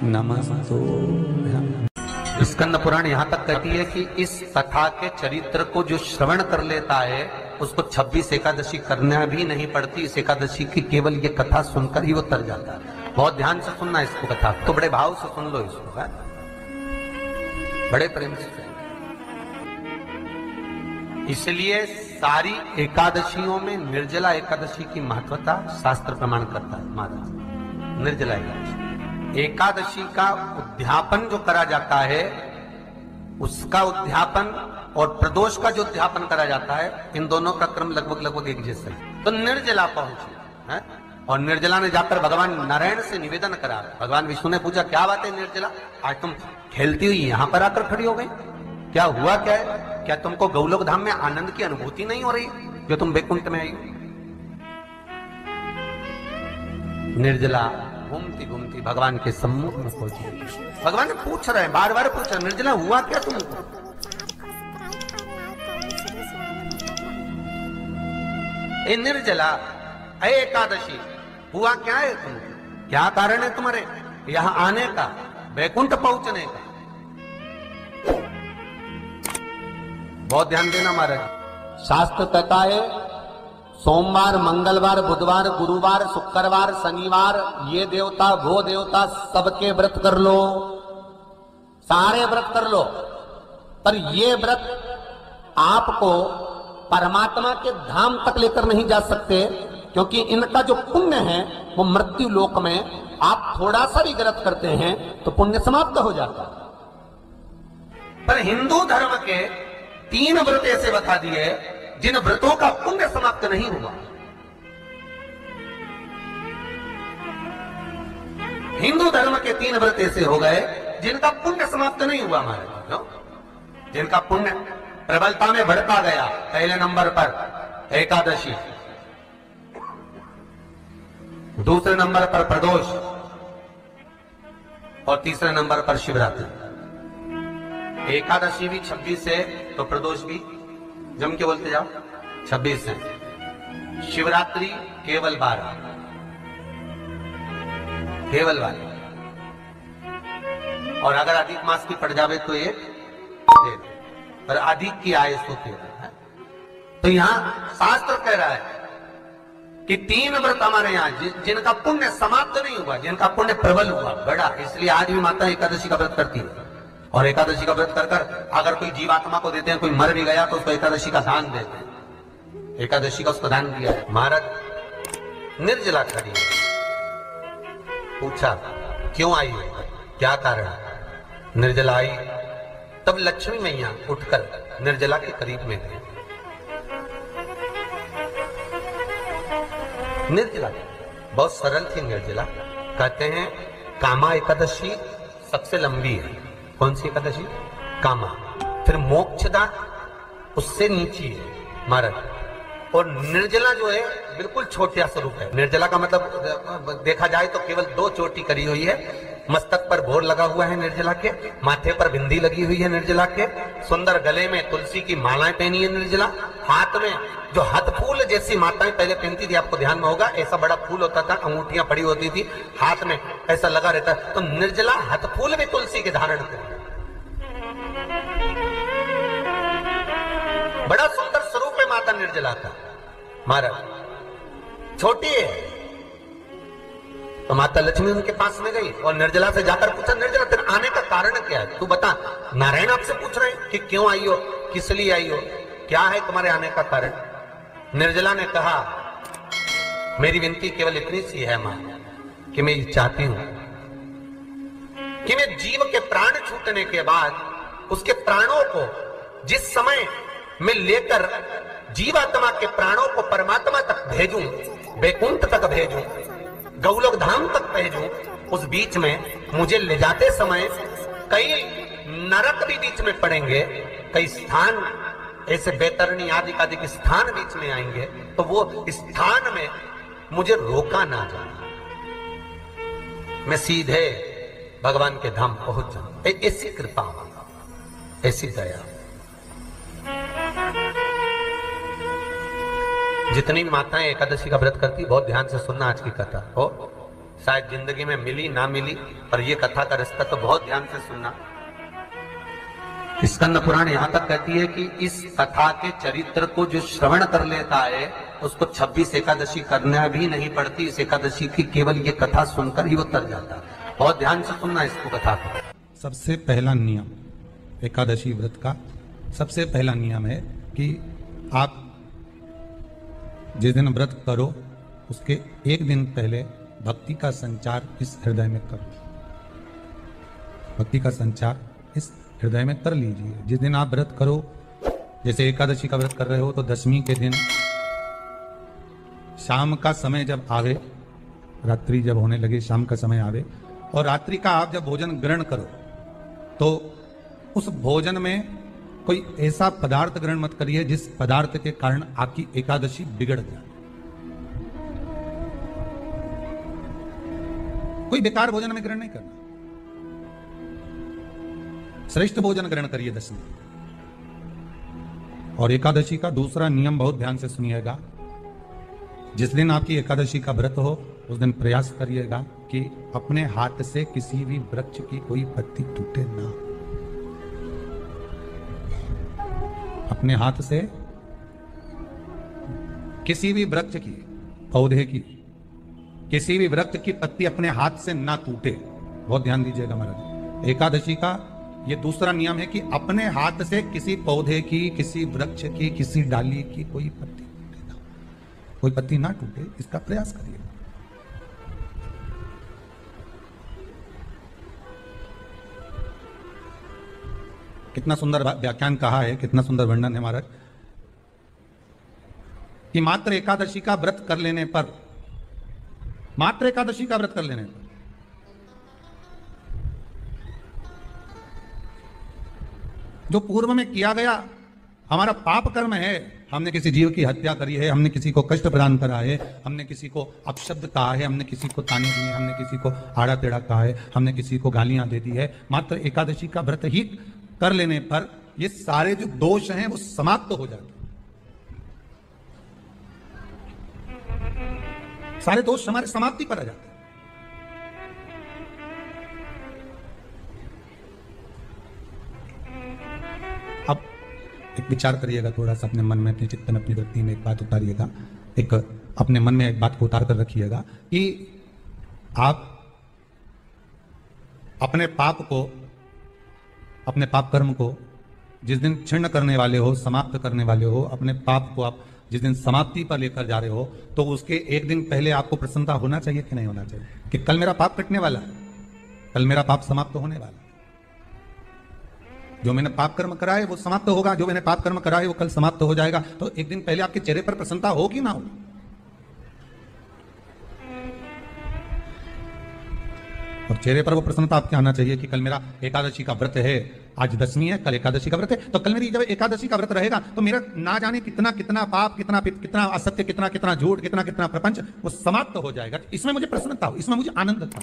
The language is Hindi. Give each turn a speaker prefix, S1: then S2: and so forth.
S1: नमस्तो।
S2: स्कंद पुराण यहाँ तक कहती है कि इस कथा के चरित्र को जो श्रवण कर लेता है उसको 26 एकादशी करना भी नहीं पड़ती। इस एकादशी की केवल ये कथा सुनकर ही वो तर जाता है। बहुत ध्यान से सुनना इसको, कथा तो बड़े भाव से सुन लो इसको, है? बड़े प्रेम से। इसलिए सारी एकादशियों में निर्जला एकादशी की महत्वता शास्त्र प्रमाण करता है। महाराज निर्जला एकादशी का उद्यापन जो करा जाता है, उसका उद्यापन और प्रदोष का जो उद्यापन करा जाता है, इन दोनों का क्रम लगभग एक जैसा है। तो निर्जला पहुंचे, है? और निर्जला ने जाकर भगवान नारायण से निवेदन करा। भगवान विष्णु ने पूछा, क्या बात है निर्जला, आज तुम खेलती हुई यहां पर आकर खड़ी हो गई, क्या हुआ, क्या है? क्या तुमको गौलोक धाम में आनंद की अनुभूति नहीं हो रही जो तुम वैकुंठ में आई? निर्जला घूमती घूमती भगवान के सम्मुख में पहुंची। भगवान ने पूछ रहे हैं, बार बार पूछ रहे, निर्जला हुआ क्या तुमको? ए निर्जला, ए एकादशी, हुआ क्या है तुमको? क्या कारण है तुम्हारे यहां आने का, वैकुंठ पहुंचने का? बहुत ध्यान देना महाराज। शास्त्र कहता है सोमवार, मंगलवार, बुधवार, गुरुवार, शुक्रवार, शनिवार, ये देवता वो देवता सबके व्रत कर लो, सारे व्रत कर लो, पर ये व्रत आपको परमात्मा के धाम तक लेकर नहीं जा सकते, क्योंकि इनका जो पुण्य है वो मृत्यु लोक में आप थोड़ा सा भी व्रत करते हैं तो पुण्य समाप्त हो जाता है। पर हिंदू धर्म के 3 व्रत ऐसे बता दिए जिन व्रतों का पुण्य समाप्त नहीं हुआ। हिंदू धर्म के 3 व्रत ऐसे हो गए जिनका पुण्य समाप्त नहीं हुआ हमारे, जिनका पुण्य प्रबलता में बढ़ता गया। पहले नंबर पर एकादशी, दूसरे नंबर पर प्रदोष और तीसरे नंबर पर शिवरात्रि। एकादशी भी 26 है तो प्रदोष भी जम के बोलते जाओ 26 है। शिवरात्रि केवल 12, केवल 12, और अगर अधिक मास की पड़ जावे तो ये पर अधिक की आय सो 13 है। तो यहां शास्त्र कह रहा है कि 3 व्रत हमारे यहां जिनका पुण्य समाप्त नहीं हुआ, जिनका पुण्य प्रबल हुआ, बड़ा। इसलिए आज भी माता एकादशी का व्रत करती है, और एकादशी का व्रत कर कर अगर कोई जीवात्मा को देते हैं, कोई मर भी गया तो उसको एकादशी का दान देते हैं। एकादशी का उसको दान दिया है। महाराज निर्जला खड़ी है, पूछा क्यों आई है, क्या कारण? निर्जला आई तब लक्ष्मी मैया उठकर निर्जला के करीब में गई। निर्जला बहुत सरल थी निर्जला। कहते हैं कामा एकादशी सबसे लंबी है। कौन सी एकादशी? कामा। फिर मोक्षदा उससे नीची है महाराज, और निर्जला जो है बिल्कुल छोटा स्वरूप है। निर्जला का मतलब देखा जाए तो केवल 2 चोटी करी हुई है। मस्तक पर भोर लगा हुआ है निर्जला के, माथे पर बिंदी लगी हुई है निर्जला के, सुंदर गले में तुलसी की मालाएं पहनी है निर्जला, हाथ में जो हाथ फूल जैसी माताएं पहले पहनती थी, आपको ध्यान में होगा, ऐसा बड़ा फूल होता था, अंगूठियां पड़ी होती थी, हाथ में ऐसा लगा रहता है। तो निर्जला हाथ फूल भी तुलसी के धारण कर, बड़ा सुंदर स्वरूप है माता निर्जला का महाराज। छोटी है तो माता लक्ष्मी उनके पास में गई और निर्जला से जाकर पूछा, निर्जला तेरे आने का कारण क्या है, तू बता। नारायण आपसे पूछ रहे हैं कि क्यों आई हो, किस लिए आई हो, क्या है तुम्हारे आने का कारण? निर्जला ने कहा, मेरी विनती केवल इतनी सी है मां, कि मैं ये चाहती हूं कि मैं जीव के प्राण छूटने के बाद उसके प्राणों को जिस समय मैं लेकर जीवात्मा के प्राणों को परमात्मा तक भेजूं, वैकुंठ तक भेजूं, गौलोक धाम तक भेजूं, उस बीच में मुझे ले जाते समय कई नरक भी बीच में पड़ेंगे, कई स्थान ऐसे बैतरणी आदि आदि स्थान बीच में आएंगे, तो वो स्थान में मुझे रोका ना जाए, मैं सीधे भगवान के धाम पहुंच जाऊं। ऐसी कृपा, ऐसी दया। जितनी माताएं एकादशी का व्रत करती, बहुत ध्यान से सुनना आज की कथा हो, शायद जिंदगी में मिली ना मिली, पर ये कथा का रिश्ता तो बहुत ध्यान से सुनना। स्कंद पुराण यहां तक कहती है कि इस कथा के चरित्र को जो श्रवण कर लेता है उसको 26 एकादशी करना भी नहीं पड़ती। इस एकादशी की केवल ये कथा सुनकर ही वो तर जाता है। बहुत ध्यान से सुनना इसको, कथा को।
S1: सबसे पहला नियम एकादशी व्रत का सबसे पहला नियम है कि आप जिस दिन व्रत करो उसके एक दिन पहले भक्ति का संचार इस हृदय में करो। भक्ति का संचार इस हृदय में कर लीजिए। जिस दिन आप व्रत करो, जैसे एकादशी का व्रत कर रहे हो तो दशमी के दिन शाम का समय जब आवे, रात्रि जब होने लगे, शाम का समय आवे और रात्रि का आप जब भोजन ग्रहण करो तो उस भोजन में कोई ऐसा पदार्थ ग्रहण मत करिए जिस पदार्थ के कारण आपकी एकादशी बिगड़ जाए। कोई बेकार भोजन में ग्रहण नहीं करना, श्रेष्ठ भोजन ग्रहण करिए दशमी। और एकादशी का दूसरा नियम बहुत ध्यान से सुनिएगा। जिस दिन आपकी एकादशी का व्रत हो उस दिन प्रयास करिएगा कि अपने हाथ से किसी भी वृक्ष की कोई पत्ती टूटे ना। अपने हाथ से किसी भी वृक्ष की, पौधे की, किसी भी वृक्ष की पत्ती अपने हाथ से ना टूटे। बहुत ध्यान दीजिएगा महाराज। एकादशी का ये दूसरा नियम है कि अपने हाथ से किसी पौधे की, किसी वृक्ष की, किसी डाली की कोई पत्ती टूटे ना, कोई पत्ती ना टूटे, इसका प्रयास करिए। कितना सुंदर व्याख्यान कहा है, कितना सुंदर वर्णन है महाराज कि मात्र एकादशी का व्रत कर लेने पर, मात्र एकादशी का व्रत कर लेने पर जो पूर्व में किया गया हमारा पाप कर्म है, हमने किसी जीव की हत्या करी है, हमने किसी को कष्ट प्रदान करा है, हमने किसी को अपशब्द कहा है, हमने किसी को ताने दिए, हमने किसी को आड़ा टेढ़ा कहा है, हमने किसी को गालियां दे दी है, मात्र एकादशी का व्रत ही कर लेने पर ये सारे जो दोष हैं वो समाप्त हो जाते हैं। सारे दोष हमारे समाप्ति पर आ जाते हैं। अब एक विचार करिएगा थोड़ा सा अपने मन में, अपने चित्त में, अपनी वृत्ति में एक बात उतारिएगा। एक अपने मन में एक बात को उतार कर रखिएगा कि आप अपने पाप को, अपने पाप कर्म को जिस दिन क्षीण करने वाले हो, समाप्त करने वाले हो, अपने पाप को आप जिस दिन समाप्ति पर लेकर जा रहे हो तो उसके एक दिन पहले आपको प्रसन्नता होना चाहिए कि नहीं होना चाहिए कि कल मेरा पाप कटने वाला है, कल मेरा पाप समाप्त होने वाला है। जो मैंने पाप कर्म करा है वो समाप्त होगा, जो मैंने पाप कर्म करा है वो कल समाप्त हो जाएगा। तो एक दिन पहले आपके चेहरे पर प्रसन्नता होगी ना होगी? और चेहरे पर वो प्रसन्नता आपके आना चाहिए कि कल मेरा एकादशी का व्रत है, आज दशमी है, कल एकादशी का व्रत है, तो कल मेरी जब एकादशी का व्रत रहेगा तो मेरा ना जाने कितना कितना पाप, कितना असत्य, कितना कितना झूठ, कितना कितना प्रपंच वो समाप्त हो जाएगा। इसमें मुझे प्रसन्नता हो, इसमें मुझे आनंद था।